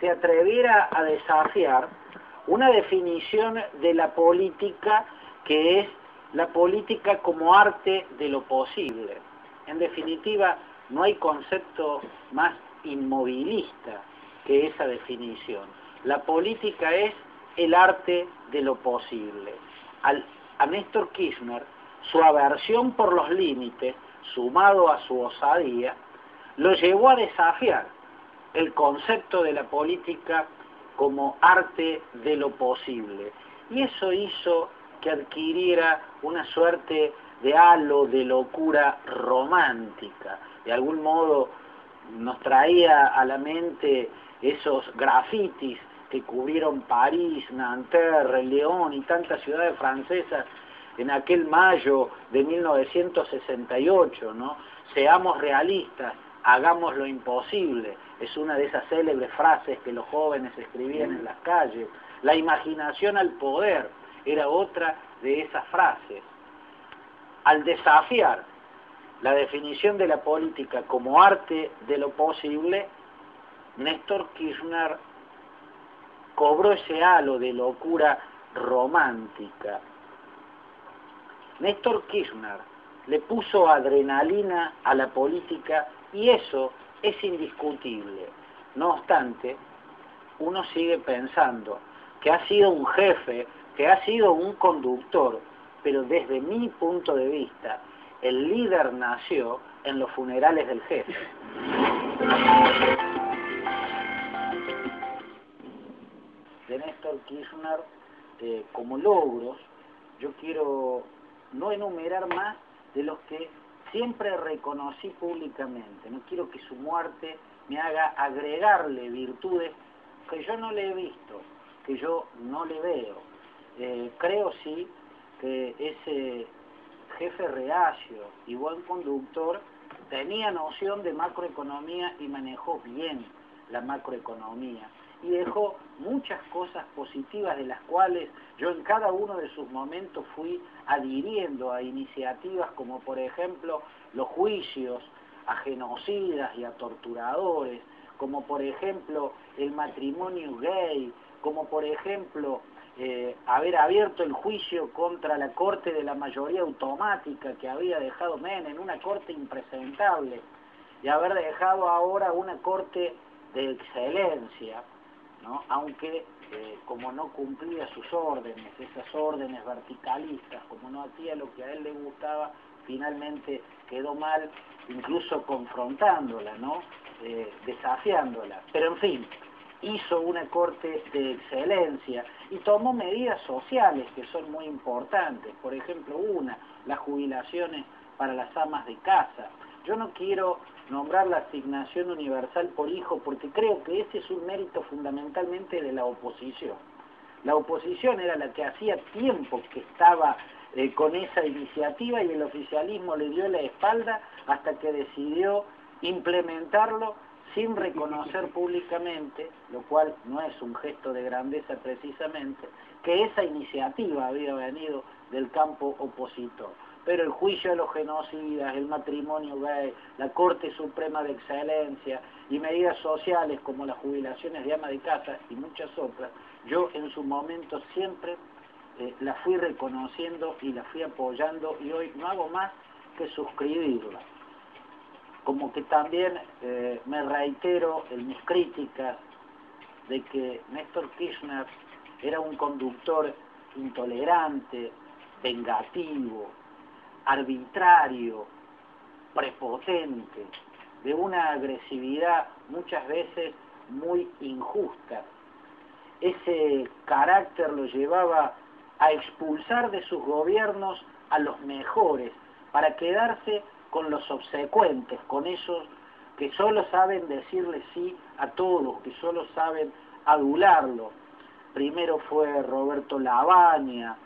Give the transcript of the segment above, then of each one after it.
se atreviera a desafiar una definición de la política que es la política como arte de lo posible. En definitiva, no hay concepto más inmovilista que esa definición. La política es el arte de lo posible. A Néstor Kirchner, su aversión por los límites, sumado a su osadía, lo llevó a desafiar el concepto de la política como arte de lo posible. Y eso hizo que adquiriera una suerte de halo de locura romántica. De algún modo nos traía a la mente esos grafitis que cubrieron París, Nanterre, León y tantas ciudades francesas en aquel mayo de 1968, ¿no? Seamos realistas, hagamos lo imposible. Es una de esas célebres frases que los jóvenes escribían en las calles. La imaginación al poder era otra de esas frases. Al desafiar la definición de la política como arte de lo posible, Néstor Kirchner cobró ese halo de locura romántica. Néstor Kirchner le puso adrenalina a la política y eso es indiscutible. No obstante, uno sigue pensando que ha sido un jefe, que ha sido un conductor, pero desde mi punto de vista, el líder nació en los funerales del jefe. De Néstor Kirchner, como logros, yo quiero no enumerar más de los que siempre reconocí públicamente. No quiero que su muerte me haga agregarle virtudes que yo no le he visto, que yo no le veo. Creo sí que ese jefe reacio y buen conductor tenía noción de macroeconomía y manejó bien la macroeconomía y dejó muchas cosas positivas de las cuales yo en cada uno de sus momentos fui adhiriendo a iniciativas como por ejemplo los juicios a genocidas y a torturadores, como por ejemplo el matrimonio gay, como por ejemplo haber abierto el juicio contra la corte de la mayoría automática que había dejado Menem, una corte impresentable, y haber dejado ahora una corte de excelencia, ¿no? Aunque como no cumplía sus órdenes, esas órdenes verticalistas, como no hacía lo que a él le gustaba, finalmente quedó mal, incluso confrontándola, ¿no? Desafiándola. Pero en fin, hizo una corte de excelencia y tomó medidas sociales que son muy importantes. Por ejemplo, las jubilaciones para las amas de casa. Yo no quiero nombrar la asignación universal por hijo porque creo que ese es un mérito fundamentalmente de la oposición. La oposición era la que hacía tiempo que estaba con esa iniciativa y el oficialismo le dio la espalda hasta que decidió implementarlo sin reconocer públicamente, lo cual no es un gesto de grandeza precisamente, que esa iniciativa había venido del campo opositor. Pero el juicio a los genocidas, el matrimonio gay, la Corte Suprema de Excelencia y medidas sociales como las jubilaciones de ama de casa y muchas otras, yo en su momento siempre las fui reconociendo y las fui apoyando y hoy no hago más que suscribirlas. Como que también me reitero en mis críticas de que Néstor Kirchner era un conductor intolerante, vengativo, arbitrario, prepotente, de una agresividad muchas veces muy injusta. Ese carácter lo llevaba a expulsar de sus gobiernos a los mejores para quedarse con los obsecuentes, con esos que solo saben decirle sí a todos, que solo saben adularlo. Primero fue Roberto Lavagna,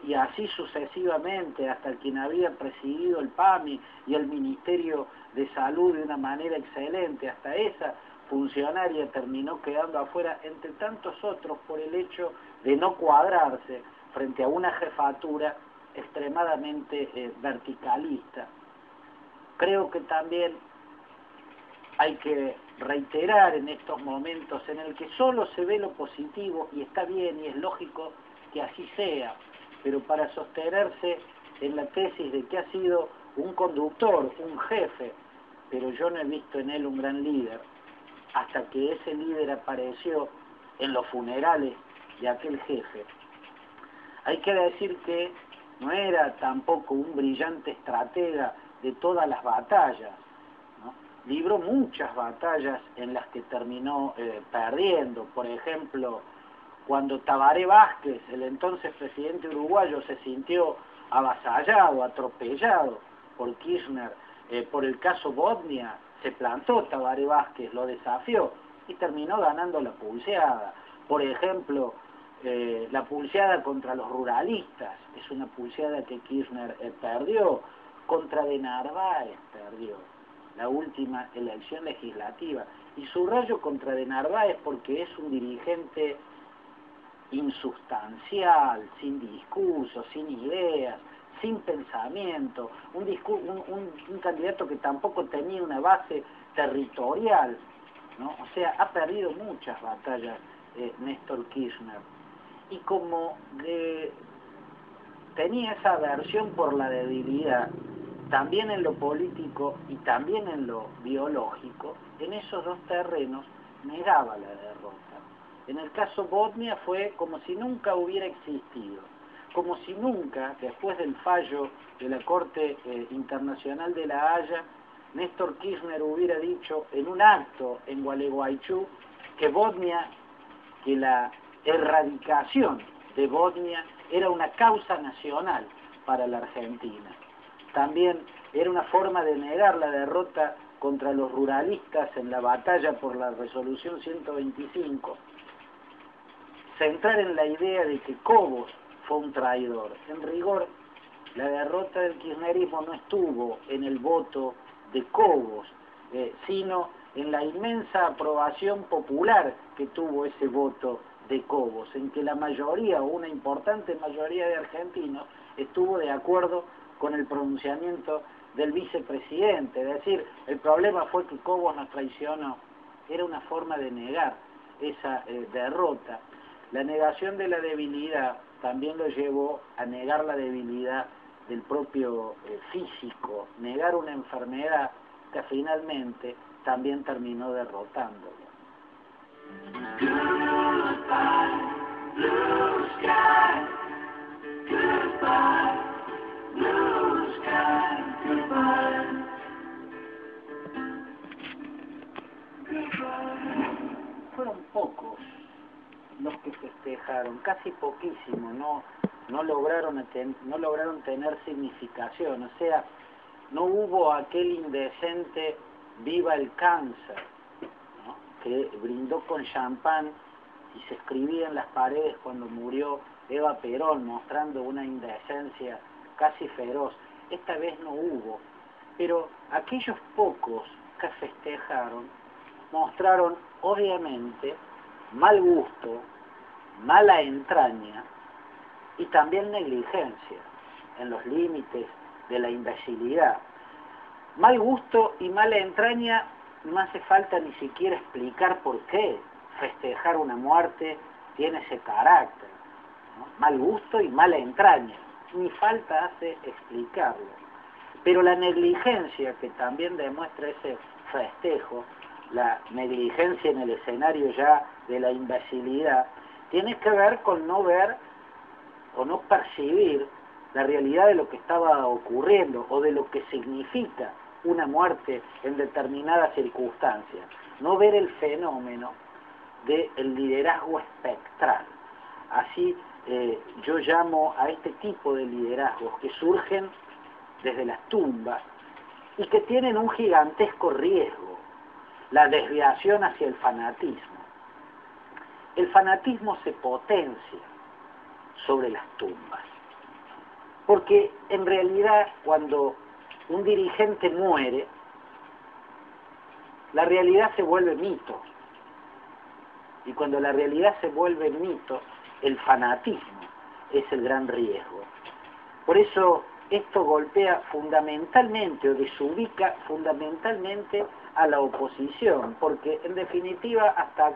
y así sucesivamente hasta quien había presidido el PAMI y el Ministerio de Salud de una manera excelente, hasta esa funcionaria terminó quedando afuera, entre tantos otros, por el hecho de no cuadrarse frente a una jefatura extremadamente verticalista. Creo que también hay que reiterar en estos momentos en el que solo se ve lo positivo, y está bien y es lógico que así sea, pero para sostenerse en la tesis de que ha sido un conductor, un jefe, pero yo no he visto en él un gran líder, hasta que ese líder apareció en los funerales de aquel jefe. Hay que decir que no era tampoco un brillante estratega de todas las batallas, ¿no? Libró muchas batallas en las que terminó perdiendo. Por ejemplo, cuando Tabaré Vázquez, el entonces presidente uruguayo, se sintió avasallado, atropellado por Kirchner, por el caso Botnia, se plantó Tabaré Vázquez, lo desafió y terminó ganando la pulseada. Por ejemplo, la pulseada contra los ruralistas, es una pulseada que Kirchner perdió, contra de Narváez perdió la última elección legislativa, y subrayo contra de Narváez porque es un dirigente insustancial, sin discurso, sin ideas, sin pensamiento, un candidato que tampoco tenía una base territorial, ¿no? O sea, ha perdido muchas batallas Néstor Kirchner, y como tenía esa aversión por la debilidad, también en lo político y también en lo biológico, en esos dos terrenos negaba la derrota. En el caso Botnia fue como si nunca hubiera existido, como si nunca, después del fallo de la Corte Internacional de La Haya, Néstor Kirchner hubiera dicho en un acto en Gualeguaychú que Botnia, que la erradicación de Botnia era una causa nacional para la Argentina. También era una forma de negar la derrota contra los ruralistas en la batalla por la resolución 125, centrar en la idea de que Cobos fue un traidor. En rigor, la derrota del kirchnerismo no estuvo en el voto de Cobos, sino en la inmensa aprobación popular que tuvo ese voto de Cobos, en que la mayoría, o una importante mayoría de argentinos, estuvo de acuerdo con el pronunciamiento del vicepresidente. Es decir, el problema fue que Cobos nos traicionó. Era una forma de negar esa derrota. La negación de la debilidad también lo llevó a negar la debilidad del propio físico, negar una enfermedad que finalmente también terminó derrotándolo. Goodbye, blue sky, goodbye, blue sky, goodbye. Fueron pocos los que festejaron, casi poquísimo, no lograron tener significación, o sea, no hubo aquel indecente viva el cáncer, ¿no?, que brindó con champán y se escribía en las paredes cuando murió Eva Perón, mostrando una indecencia casi feroz. Esta vez no hubo, pero aquellos pocos que festejaron mostraron obviamente mal gusto, mala entraña y también negligencia en los límites de la imbecilidad. Mal gusto y mala entraña, no hace falta ni siquiera explicar por qué festejar una muerte tiene ese carácter, ¿no? Mal gusto y mala entraña, ni falta hace explicarlo. Pero la negligencia que también demuestra ese festejo, la negligencia en el escenario ya de la imbecilidad, tiene que ver con no ver o no percibir la realidad de lo que estaba ocurriendo o de lo que significa una muerte en determinadas circunstancias. No ver el fenómeno del liderazgo espectral. Así yo llamo a este tipo de liderazgos que surgen desde las tumbas y que tienen un gigantesco riesgo: la desviación hacia el fanatismo. El fanatismo se potencia sobre las tumbas, porque en realidad cuando un dirigente muere, la realidad se vuelve mito, y cuando la realidad se vuelve mito, el fanatismo es el gran riesgo. Por eso esto golpea fundamentalmente o desubica fundamentalmente a la oposición, porque en definitiva hasta acá